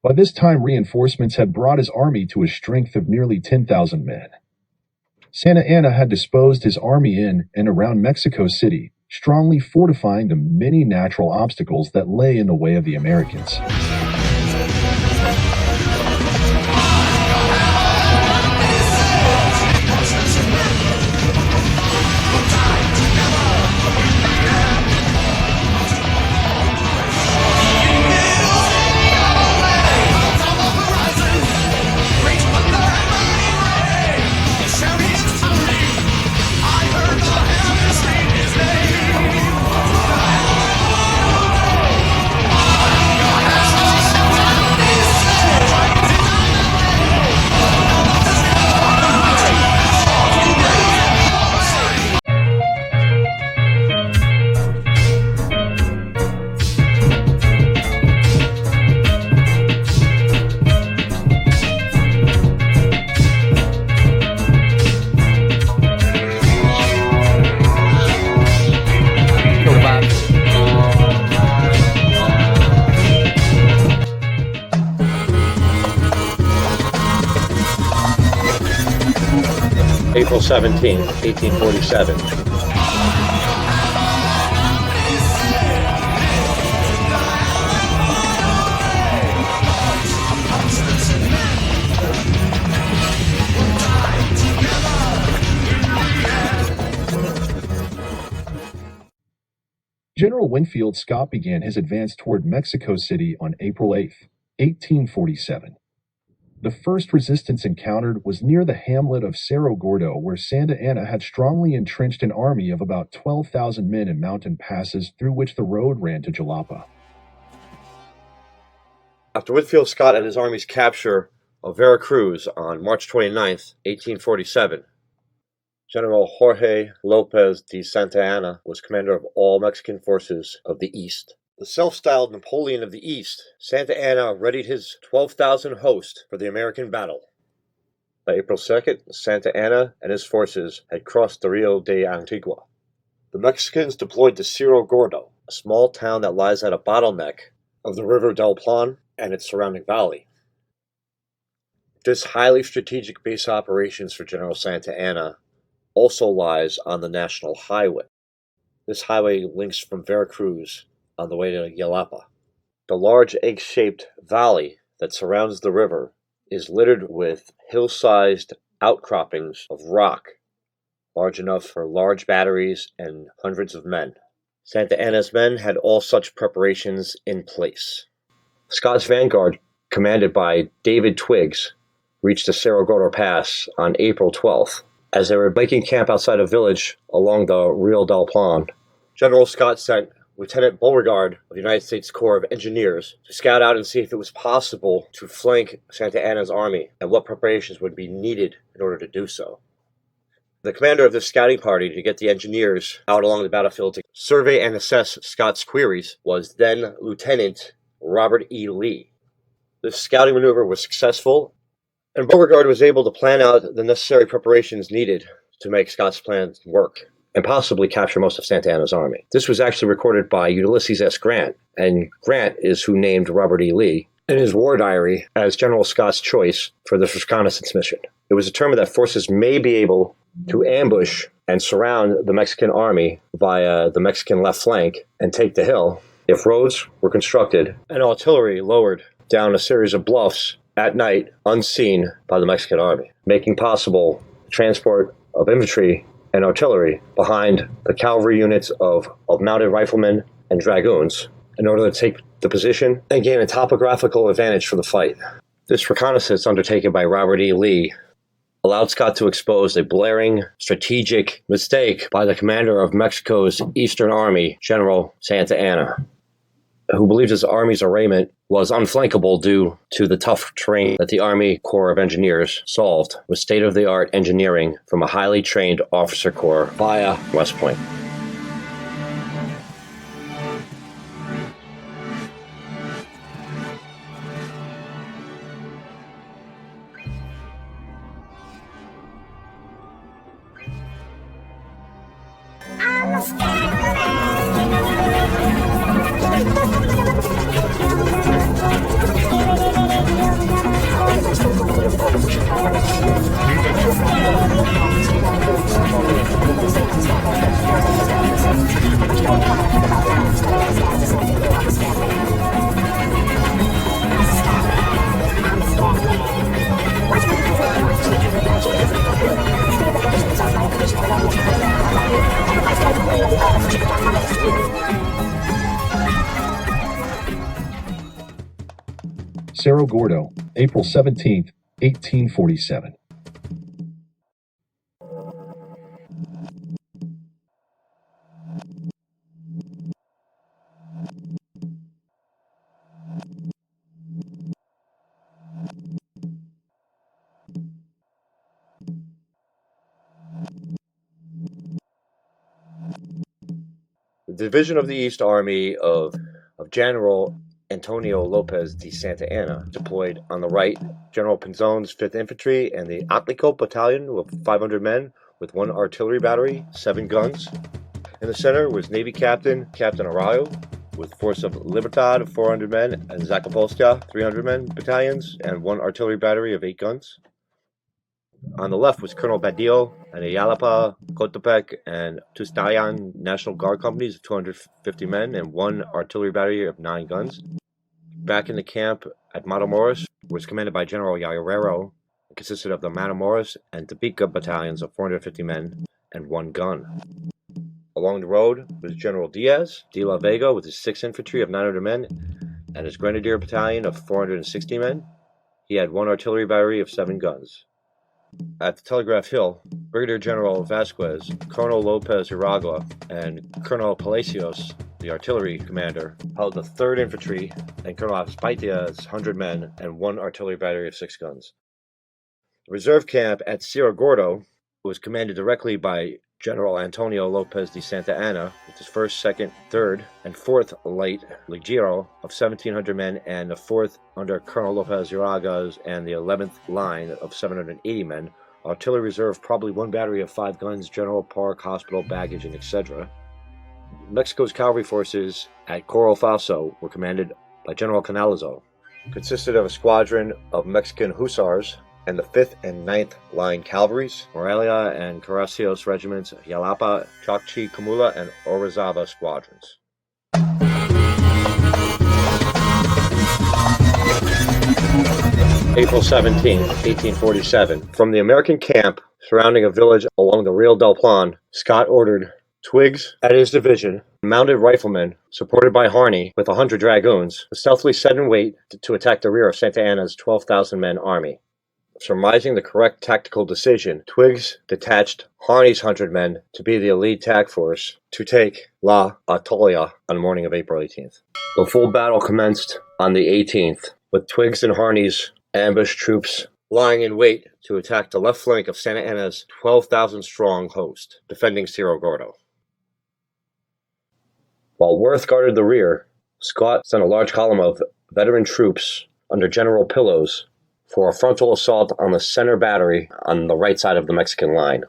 By this time, reinforcements had brought his army to a strength of nearly 10,000 men. Santa Anna had disposed his army in and around Mexico City, strongly fortifying the many natural obstacles that lay in the way of the Americans. April 17, 1847. General Winfield Scott began his advance toward Mexico City on April 8, 1847. The first resistance encountered was near the hamlet of Cerro Gordo, where Santa Anna had strongly entrenched an army of about 12,000 men in mountain passes through which the road ran to Jalapa. After Winfield Scott and his army's capture of Veracruz on March 29, 1847, General Jorge Lopez de Santa Anna was commander of all Mexican forces of the East. The self-styled Napoleon of the East, Santa Anna readied his 12,000 host for the American battle. By April 2nd, Santa Anna and his forces had crossed the Rio de Antigua. The Mexicans deployed to Cerro Gordo, a small town that lies at a bottleneck of the River del Plan and its surrounding valley. This highly strategic base of operations for General Santa Anna also lies on the National Highway. This highway links from Veracruz on the way to Jalapa. The large egg-shaped valley that surrounds the river is littered with hill-sized outcroppings of rock, large enough for large batteries and hundreds of men. Santa Anna's men had all such preparations in place. Scott's vanguard, commanded by David Twiggs, reached the Cerro Gordo Pass on April 12th. As they were making camp outside a village along the Rio del Plan, General Scott sent Lieutenant Beauregard of the United States Corps of Engineers to scout out and see if it was possible to flank Santa Anna's army and what preparations would be needed in order to do so. The commander of this scouting party to get the engineers out along the battlefield to survey and assess Scott's quarries was then Lieutenant Robert E. Lee. This scouting maneuver was successful, and Beauregard was able to plan out the necessary preparations needed to make Scott's plans work and possibly capture most of Santa Anna's army. This was actually recorded by Ulysses S. Grant, and Grant is who named Robert E. Lee in his war diary as General Scott's choice for this reconnaissance mission. It was determined that forces may be able to ambush and surround the Mexican army via the Mexican left flank and take the hill if roads were constructed and artillery lowered down a series of bluffs at night unseen by the Mexican army, making possible transport of infantry and artillery behind the cavalry units of mounted riflemen and dragoons in order to take the position and gain a topographical advantage for the fight. This reconnaissance undertaken by Robert E. Lee allowed Scott to expose a blaring strategic mistake by the commander of Mexico's Eastern Army, General Santa Anna, who believed his army's arraignment was unflankable due to the tough terrain that the Army Corps of Engineers solved with state-of-the-art engineering from a highly trained officer corps via West Point. Cerro Gordo, April 17, 1847. The Division of the East Army of General Antonio Lopez de Santa Anna deployed on the right General Pinzon's 5th Infantry and the Atlico Battalion of 500 men with 1 artillery battery, 7 guns. In the center was Navy Captain Arroyo with force of Libertad of 400 men and Zacapostia 300 men battalions and 1 artillery battery of 8 guns. On the left was Colonel Badillo and the Yalapa, Cotepec, and Tustayan National Guard companies of 250 men and 1 artillery battery of 9 guns. Back in the camp at Matamoros was commanded by General Yarrero and consisted of the Matamoros and Topeka battalions of 450 men and 1 gun. Along the road was General Diaz de la Vega with his 6th Infantry of 900 men and his Grenadier Battalion of 460 men. He had 1 artillery battery of 7 guns. At the Telegraph Hill, Brigadier General Vasquez, Colonel Lopez Iragua, and Colonel Palacios, the artillery commander, held the 3rd Infantry and Colonel Aspitia's 100 men and 1 artillery battery of 6 guns. The reserve camp at Cerro Gordo was commanded directly by General Antonio Lopez de Santa Anna with his 1st, 2nd, 3rd, and 4th Light Legio of 1,700 men and the 4th under Colonel Lopez Iragas and the 11th Line of 780 men, artillery reserve probably 1 battery of 5 guns, general park, hospital, baggage, and etc. Mexico's cavalry forces at Corral Falso were commanded by General Canalizo, consisted of a squadron of Mexican hussars and the 5th and 9th Line Cavalries, Morelia and Caracios regiments, Yalapa, Chocchi, Camula, and Orizaba squadrons. April 17, 1847. From the American camp surrounding a village along the Rio del Plan, Scott ordered Twiggs at his division, mounted riflemen, supported by Harney with 100 dragoons, to stealthily set in wait to attack the rear of Santa Anna's 12,000-man army. Surmising the correct tactical decision, Twiggs detached Harney's 100 men to be the elite attack force to take La Atolia on the morning of April 18th. The full battle commenced on the 18th, with Twiggs and Harney's ambushed troops lying in wait to attack the left flank of Santa Anna's 12,000-strong host, defending Cerro Gordo. While Worth guarded the rear, Scott sent a large column of veteran troops under General Pillows for a frontal assault on the center battery on the right side of the Mexican line.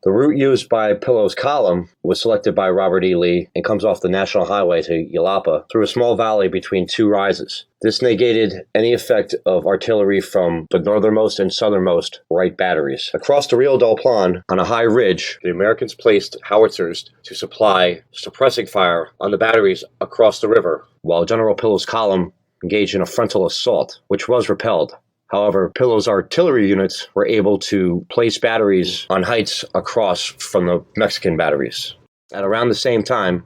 The route used by Pillows' column was selected by Robert E. Lee and comes off the National Highway to Yalapa through a small valley between 2 rises. This negated any effect of artillery from the northernmost and southernmost right batteries. Across the Rio del Plan, on a high ridge, the Americans placed howitzers to supply suppressing fire on the batteries across the river, while General Pillows' column engaged in a frontal assault, which was repelled. However, Pillows' artillery units were able to place batteries on heights across from the Mexican batteries. At around the same time,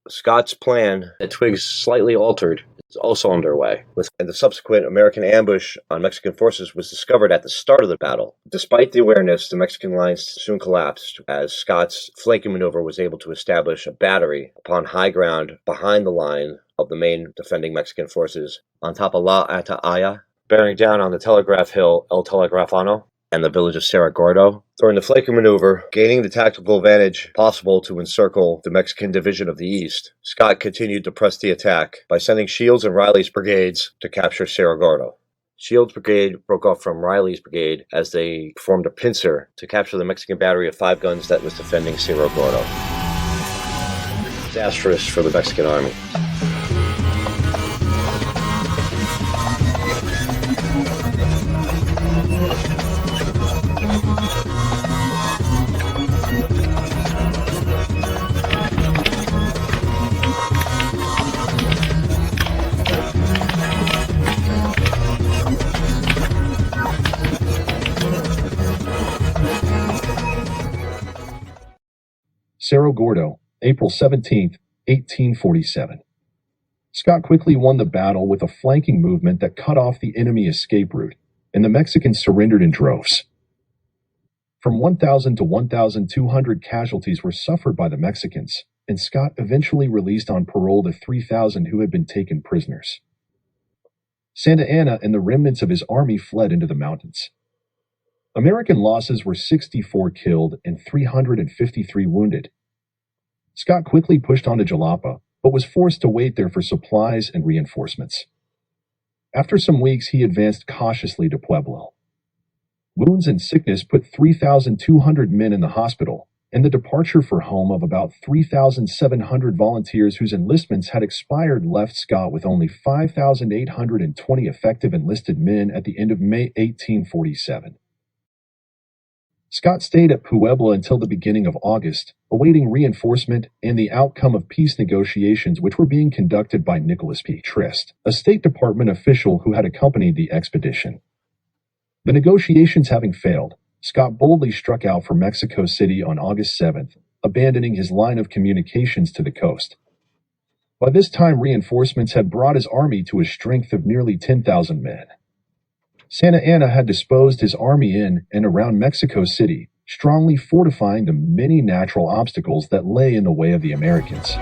Scott's plan that Twiggs slightly altered is also underway, and the subsequent American ambush on Mexican forces was discovered at the start of the battle. Despite the awareness, the Mexican lines soon collapsed as Scott's flanking maneuver was able to establish a battery upon high ground behind the line of the main defending Mexican forces on top of La Ataaya, bearing down on the telegraph hill El Telegrafano and the village of Cerro Gordo. During the flanking maneuver, gaining the tactical advantage possible to encircle the Mexican division of the East, Scott continued to press the attack by sending Shields and Riley's brigades to capture Cerro Gordo. Shields' brigade broke off from Riley's brigade as they formed a pincer to capture the Mexican battery of 5 guns that was defending Cerro Gordo. Disastrous for the Mexican army. Cerro Gordo, April 17, 1847. Scott quickly won the battle with a flanking movement that cut off the enemy escape route, and the Mexicans surrendered in droves. From 1,000 to 1,200 casualties were suffered by the Mexicans, and Scott eventually released on parole the 3,000 who had been taken prisoners. Santa Anna and the remnants of his army fled into the mountains. American losses were 64 killed and 353 wounded. Scott quickly pushed on to Jalapa, but was forced to wait there for supplies and reinforcements. After some weeks, he advanced cautiously to Pueblo. Wounds and sickness put 3,200 men in the hospital, and the departure for home of about 3,700 volunteers whose enlistments had expired left Scott with only 5,820 effective enlisted men at the end of May 1847. Scott stayed at Puebla until the beginning of August, awaiting reinforcement and the outcome of peace negotiations which were being conducted by Nicholas P. Trist, a State Department official who had accompanied the expedition. The negotiations having failed, Scott boldly struck out for Mexico City on August 7th, abandoning his line of communications to the coast. By this time, reinforcements had brought his army to a strength of nearly 10,000 men. Santa Anna had disposed his army in and around Mexico City, strongly fortifying the many natural obstacles that lay in the way of the Americans.